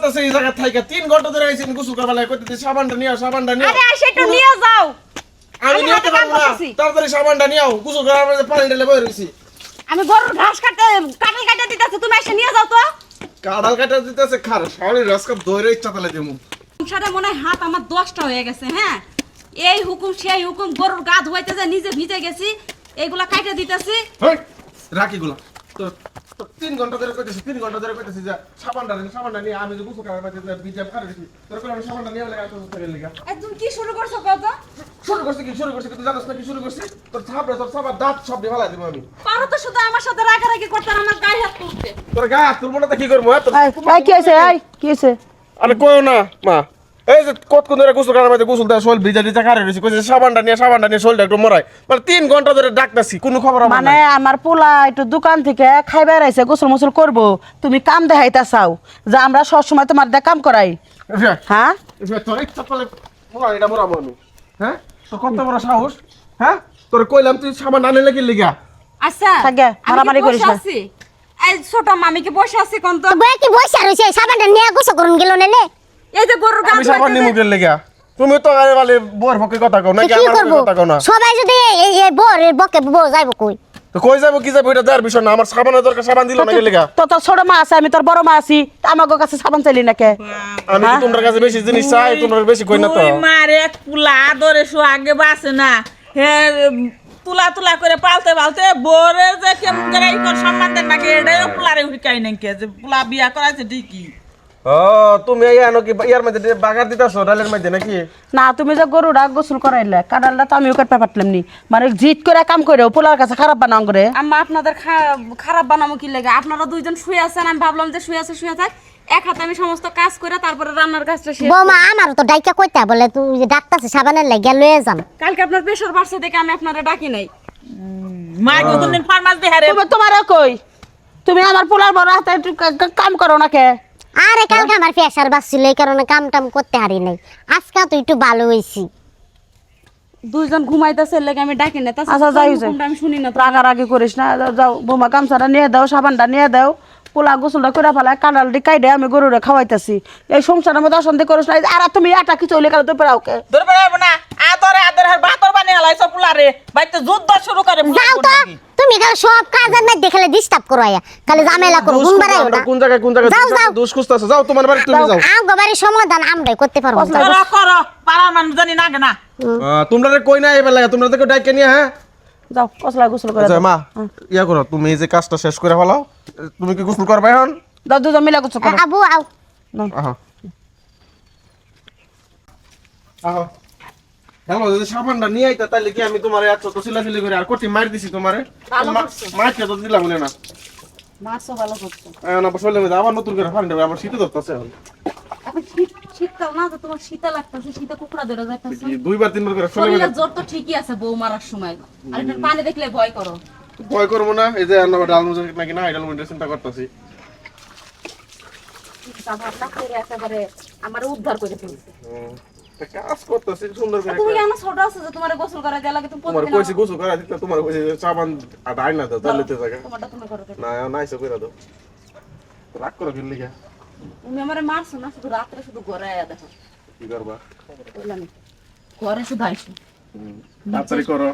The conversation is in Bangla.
করতেছে এই জায়গা থেকে 3 ঘন্টা ধরে আইছেন গোসল করবা লাগে কইতেছি সাবানটা নিও আরে আইসা একটু নিয়ে যাও। আমি নিতে পারবো না তাড়াতাড়ি সাবানটা নিও গোসল করার মধ্যে পানি ঢেলে বই রইছি আমি গরুর ঘাস কাটাল কাটা দিতেছি, তুমি এসে নিয়ে যাও তো। কাঁঠাল কাটা দিতেছে খার শাওরি রাস্কা দইরে ইচ্ছা তালে দেমু সংসারে মনে হয় হাত আমার 10টা হয়ে গেছে। হ্যাঁ, এই হুকুম সেই হুকুম, গরুর গা ধুইতে যায় নিজে ভিজে গেছি, এইগুলা কাটা দিতেছি। হেই রাখিগুলা তো 3 ঘন্টা ধরে কইতেছি 3 ঘন্টা ধরে কইতেছি যে সাবানটা নিয়ে আমি যে গোসল করার মধ্যে বিজাব করে দিছি তোর কোন সাবানটা নিয়ে লাগা তো করে লাগা তুমি কি শুরু করছো কত? শুরু করছিস কি তুই জানিস না কি শুরু করছিস তোর সাবার দাঁত সব দিয়ে ফেলা দিব আমি পারো তো শুধু আমার সাথে রাগারাগি করতে আর আমার গায়ে হাত তুলতে। তোর গায়ে হাত তুলবো না তো কি করবো তোর কি হয়েছে? কি হয়েছে? আরে কইও না মা এই যে কতক্ষণ ধরে গোসল করার মধ্যে গোসল দেওয়া শোল ভিজা ভিজা কারে রয়েছে কইছে সাবানটা নিয়ে শোলটা একটু মরাই মানে 3 ঘন্টা ধরে ডাকতাছি কোনো খবর আমার মানে আমার পোলা একটু দোকান থেকে খাইবার আইছে, গোসল মোসল করবো, তুমি কাম দেখাইতা চাও যে আমরা সবসময় তোমার দিয়ে কাম করাই? হ্যাঁ তোর ইচ্ছা করলে এটা মরাবো আমি। হ্যাঁ তোর কত বড় সাহস? হ্যাঁ তোর কইলাম তুই সাবান আনলে কি লিগা? আচ্ছা থাকে মারামারি করিস না। এই ছোট মামিকে বসে আছি কোন তো বই কি বসে রইছে সাবানটা নিয়ে গোসল করুন গেল না নে এই যে গরুর গা আমি সাবান নিমু কে লিগা? তুমি তো আরে বলে বউর পক্ষে কথা কও না কি কি আমার করব পক্ষে কথা কও না? সবাই যদি এই বরের বকে বউ যাইব কই তো কই যাবো কি যাবো এটা দেওয়ার বিষয় না আমার সাবানের দরকার সাবান দিল না কি লিগা? তো তোর ছোট মা আছে, আমি তোর বড় মা আছি, আমার কাছে সাবান চাইলি না কে? আমি কি তোমার কাছে বেশি জিনিস চাই তোমার বেশি কই না তো? তুই মারে পুলা ধরে আগে বাসে না হে তুলা তুলা করে পালতে পালতে বোরের যে কেমন করে কোন সম্মান দেন নাকি এটাই পুলারে হুইকাই নাকি যে পুলা বিয়া করাইছে ঠিকই। ও তুমি এই আনো কি ইয়ার মধ্যে বাগার দিতাছো ডালের মধ্যে নাকি? না তুমি যে গরুরা গোসল করাইলে কাটালটা তো আমিও কাটতে পারলাম নি, মানে জিত করে কাম করে পোলার কাছে খারাপ বানাও করে। আম্মা আপনাদের খারাপ বানামো কি লাগে? আপনারা দুইজন শুয়ে আছেন, আমি ভাবলাম যে শুয়ে থাক, এক হাতে আমি সমস্ত কাজ করে তারপরে রান্নার কাজটা শেষ। বৌমা আমার তো ডাইকা কইতা বলে তুই যে ডাক্তারছে সাবানের লাগিয়া লয়ে যান কালকে আপনার প্রেশার বাড়ছে দেখে আমি আপনারা ডাকি নাই। মা কতদিন ফার্মাস দে হারে তোমারও কই তুমি আমার পোলার বড় হাতে একটু কাম করো না কে? আরে কালকে আমার প্রেসার বাড়ছিল এই কারণে কাম টাম করতে হারি নাই, আজকে তো একটু ভালো হইছি। দুইজন ঘুমাইতেছে লেগে আমি ডাকি না। আচ্ছা যাই হইছে, আমি শুনি না। রাগারাগি করিস না, যাও বোমা গামছাটা নিয়ে দাও, সাবানটা নিয়ে দাও, পোলা গোসলটা করে ফেলায় কাঁড়াল ডিকাই দে, আমি গরুরে খাওয়াইতেছি। এই সংসারের মধ্যে অশান্তি করিস না। আর তুমি এটা কিছু হইলে কারো তো পেরাওকে ধরে বেড়াবো না আদরে হার বাতর বানিয়ে হালাইছ পুলারে বাইতে যুদ্ধ শুরু করে যাও তো তুমি কাল সব কাজের মধ্যে খালি ডিস্টার্ব করো আয়া খালি ঝামেলা করো গুণ বাড়াইও না। কোন জায়গায় যাও, যাও। দোষ খুঁজতাছো যাও তোমার বাড়ি তুমি যাও। আগবারে সমাধান আমরাই করতে পারবো না। করো করো পাড়ার মানুষ জানি না কেনা তোমরা কই না এবার লাগা তোমরা তো ডাইকে নিয়ে হ্যাঁ যাও কসলা গোসল করে আচ্ছা দাও। মা ইয়া করো তুমি এই যে কাজটা শেষ করে ফেলাও তুমি কি গোসল করবে এখন? দাও দুজন মিলে গোসল করো। আবু আও আহা আহা হ্যালো যদি সাবানটা নিয়ে আইতা তাহলে কি আমি তোমারে এত তো সিলাসিলি করে আর কোটি মার দিছি তোমারে মারতে তো দিলাম না মাছও ভালো করছো। না বসলে আবার নতুন করে ফান্ডে আবার শীতে ধরতেছে এখন এখন শীতকাল না তো তোমার শীতে লাগতেছে, শীতে কুকুরা ধরে যাইতেছে। দুইবার তিনবার করে চলে শরীরের জ্বর তো ঠিকই আছে বউ মারার সময়, আর এটা পানি দেখলে ভয় করো। ভয় করবো না এই যে আমরা ডাল মুজে নাকি না ডাল মুজে চিন্তা করতেছি ভাবনা করে একেবারে আমার উদ্ধার করে ফেলছে। কাজ করতেছি সুন্দর করে তুমি কেন ছোট আছো যে তোমার গোসল করা দেয়া লাগে? তুমি তোমার প্রতিদিন কইছি গোসল করা দিতে তোমার কইছি সাবান আর আই না দাও তাহলে তো জায়গা তোমারটা তুমি করো। না নাইসে কইরা দাও রাগ করে ফেললি লিগা তুমি আমারে মারছো না, শুধু রাত্রে শুধু ঘরে আয়া দেখো। কি করবা বললাম ঘরে শুধু আইসো। তাড়াতাড়ি করো